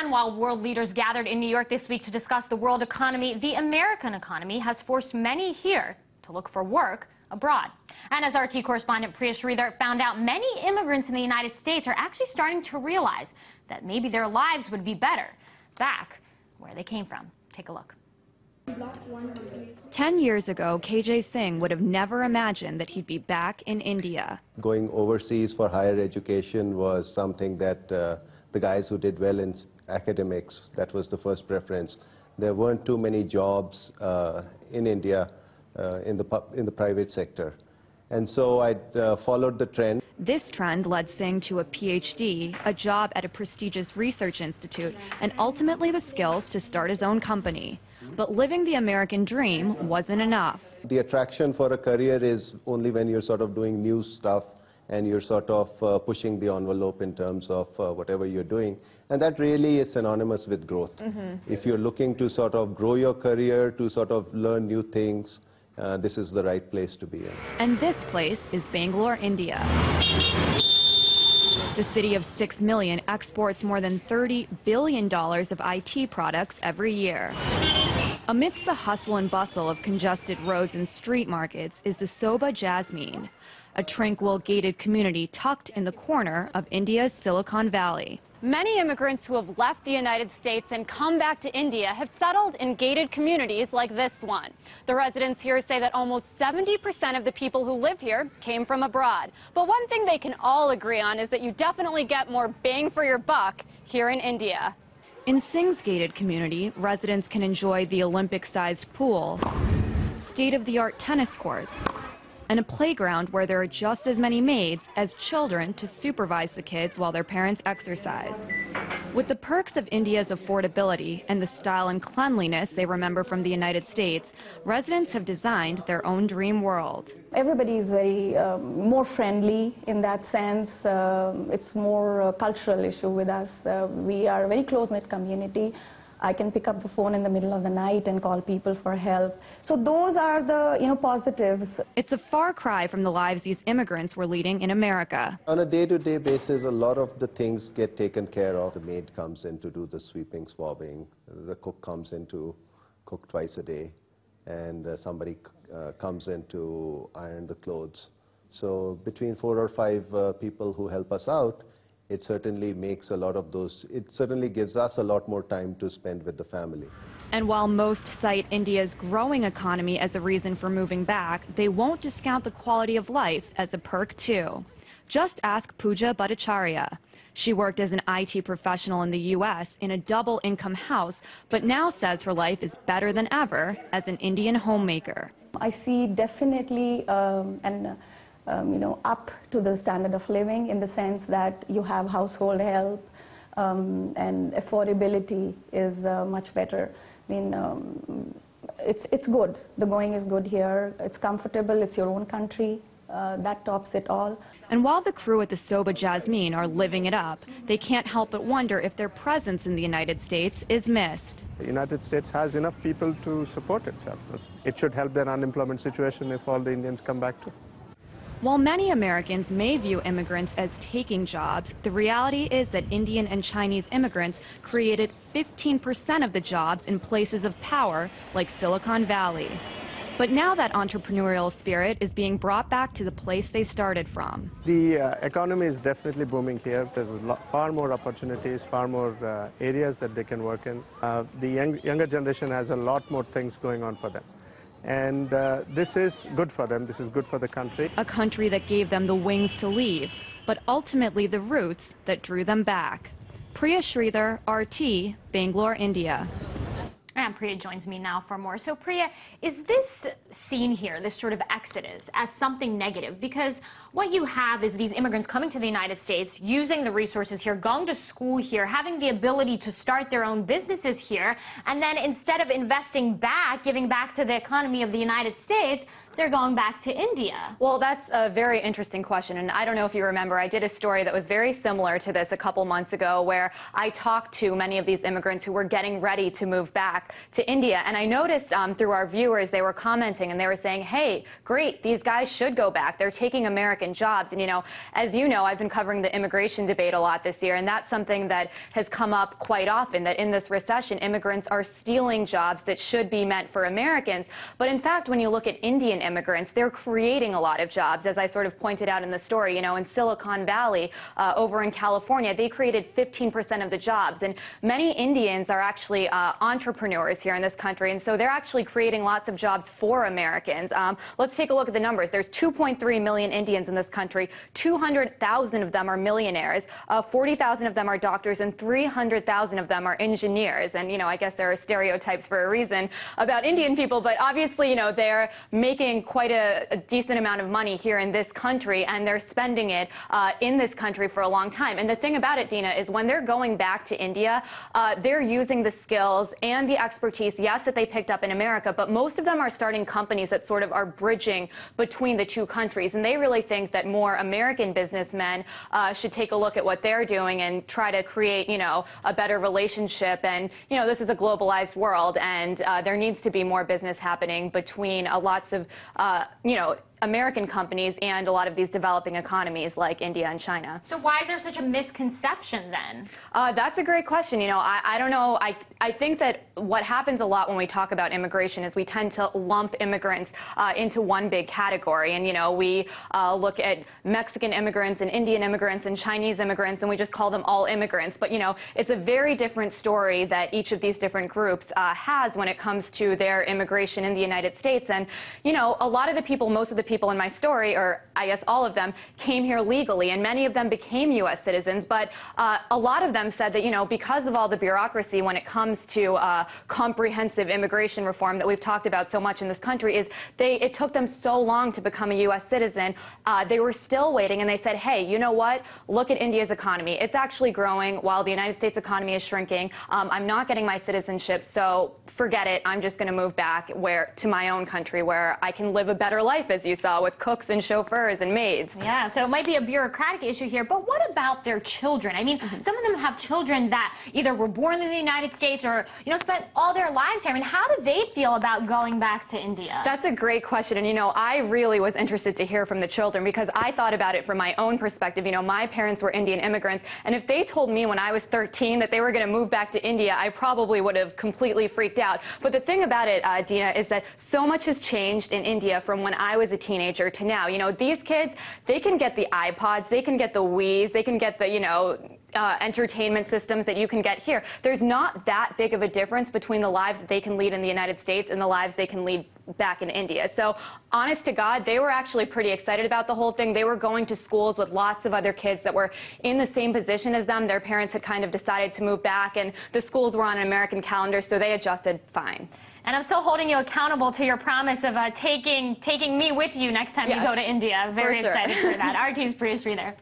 And while world leaders gathered in New York this week to discuss the world economy, the American economy has forced many here to look for work abroad. And as RT correspondent Priya Sridhar found out, many immigrants in the United States are actually starting to realize that maybe their lives would be better back where they came from. Take a look. 10 years ago, KJ Singh would have never imagined that he'd be back in India. Going overseas for higher education was something that the guys who did well in academics, that was the first preference. There weren't too many jobs in India in the private sector. And so I followed the trend. This trend led Singh to a PhD, a job at a prestigious research institute, and ultimately the skills to start his own company. But living the American dream wasn't enough. The attraction for a career is only when you're sort of doing new stuff and you're sort of pushing the envelope in terms of whatever you're doing. And that really is synonymous with growth. If you're looking to sort of grow your career, to sort of learn new things, this is the right place to be in. And this place is Bangalore, India. The city of 6 million exports more than $30 billion of IT products every year. Amidst the hustle and bustle of congested roads and street markets is the Soba Jasmine, a tranquil gated community tucked in the corner of India's Silicon Valley. Many immigrants who have left the United States and come back to India have settled in gated communities like this one. The residents here say that almost 70% of the people who live here came from abroad. But one thing they can all agree on is that you definitely get more bang for your buck here in India. In Singh's gated community, residents can enjoy the Olympic-sized pool, state-of-the-art tennis courts, and a playground where there are just as many maids as children to supervise the kids while their parents exercise. With the perks of India's affordability and the style and cleanliness they remember from the United States, residents have designed their own dream world. Everybody is very more friendly in that sense. It's more a cultural issue with us. We are a very close-knit community. I can pick up the phone in the middle of the night and call people for help. So those are the positives. It's a far cry from the lives these immigrants were leading in America. On a day-to-day basis, a lot of the things get taken care of. The maid comes in to do the sweeping, swabbing. The cook comes in to cook twice a day. And somebody comes in to iron the clothes. So between 4 or 5 people who help us out, it certainly makes a lot of those, it certainly gives us a lot more time to spend with the family. And while most cite India's growing economy as a reason for moving back, they won't discount the quality of life as a perk too. Just ask Pooja Bhattacharya. She worked as an IT professional in the U.S. in a double-income house, but now says her life is better than ever as an Indian homemaker. I see definitely up to the standard of living in the sense that you have household help and affordability is much better. I mean, it's good. The going is good here. It's comfortable. It's your own country. That tops it all. And while the crew at the Soba Jasmine are living it up, they can't help but wonder if their presence in the United States is missed. The United States has enough people to support itself. It should help their unemployment situation if all the Indians come back too. While many Americans may view immigrants as taking jobs, the reality is that Indian and Chinese immigrants created 15% of the jobs in places of power like Silicon Valley. But now that entrepreneurial spirit is being brought back to the place they started from. The economy is definitely booming here. There's far more opportunities, far more areas that they can work in. The younger generation has a lot more things going on for them. And this is good for them. This is good for the country. A country that gave them the wings to leave, but ultimately the roots that drew them back. Priya Sridhar, RT, Bangalore, India. And Priya joins me now for more. So Priya, is this seen here, this sort of exodus, as something negative? Because what you have is these immigrants coming to the United States, using the resources here, going to school here, having the ability to start their own businesses here, and then instead of investing back, giving back to the economy of the United States, they're going back to India? Well, that's a very interesting question, and I don't know if you remember, I did a story that was very similar to this a couple months ago where I talked to many of these immigrants who were getting ready to move back to India, and I noticed through our viewers, they were commenting and they were saying, hey, great, these guys should go back. They're taking American jobs. And, you know, as you know, I've been covering the immigration debate a lot this year, and that's something that has come up quite often, that in this recession, immigrants are stealing jobs that should be meant for Americans. But in fact, when you look at Indian immigrants, they're creating a lot of jobs, as I sort of pointed out in the story. You know, in Silicon Valley, over in California, they created 15% of the jobs. And many Indians are actually entrepreneurs here in this country, and so they're actually creating lots of jobs for Americans. Let's take a look at the numbers. There's 2.3 million Indians in this country. 200,000 of them are millionaires. 40,000 of them are doctors, and 300,000 of them are engineers. And, you know, I guess there are stereotypes for a reason about Indian people, but obviously, you know, they're making quite a decent amount of money here in this country, and they're spending it in this country for a long time. And the thing about it, Dina, is when they're going back to India, they're using the skills and the expertise, yes, that they picked up in America, but most of them are starting companies that sort of are bridging between the two countries. And they really think that more American businessmen should take a look at what they're doing and try to create, you know, a better relationship. And, you know, this is a globalized world, and there needs to be more business happening between lots of, you know, American companies and a lot of these developing economies like India and China. So why is there such a misconception then? That's a great question. You know, I don't know. I think that what happens a lot when we talk about immigration is we tend to lump immigrants into one big category. And, you know, we look at Mexican immigrants and Indian immigrants and Chinese immigrants, and we just call them all immigrants. But, you know, it's a very different story that each of these different groups has when it comes to their immigration in the United States. And, you know, a lot of the people, most of the people in my story, or I guess all of them, came here legally, and many of them became U.S. citizens. But a lot of them said that, you know, because of all the bureaucracy when it comes to comprehensive immigration reform that we've talked about so much in this country, is it took them so long to become a U.S. citizen. They were still waiting, and they said, hey, you know what? Look at India's economy. It's actually growing while the United States economy is shrinking. I'm not getting my citizenship, so forget it. I'm just going to move back to my own country where I can live a better life, as you saw, with cooks and chauffeurs and maids. Yeah, so it might be a bureaucratic issue here, but what about their children? I mean, some of them have children that either were born in the United States or, you know, spent all their lives here. I mean, how do they feel about going back to India? That's a great question, and, you know, I really was interested to hear from the children because I thought about it from my own perspective. You know, my parents were Indian immigrants, and if they told me when I was 13 that they were going to move back to India, I probably would have completely freaked out. But the thing about it, Dina, is that so much has changed in India from when I was a teenager to now. You know, these kids, they can get the iPods, they can get the Wiis, they can get the, you know, entertainment systems that you can get here. There's not that big of a difference between the lives that they can lead in the United States and the lives they can lead back in India. So, honest to God, they were actually pretty excited about the whole thing. They were going to schools with lots of other kids that were in the same position as them. Their parents had kind of decided to move back, and the schools were on an American calendar, so they adjusted fine. And I'm still holding you accountable to your promise of taking me with you next time you go to India. Very excited for that. RT's Priya Sri there.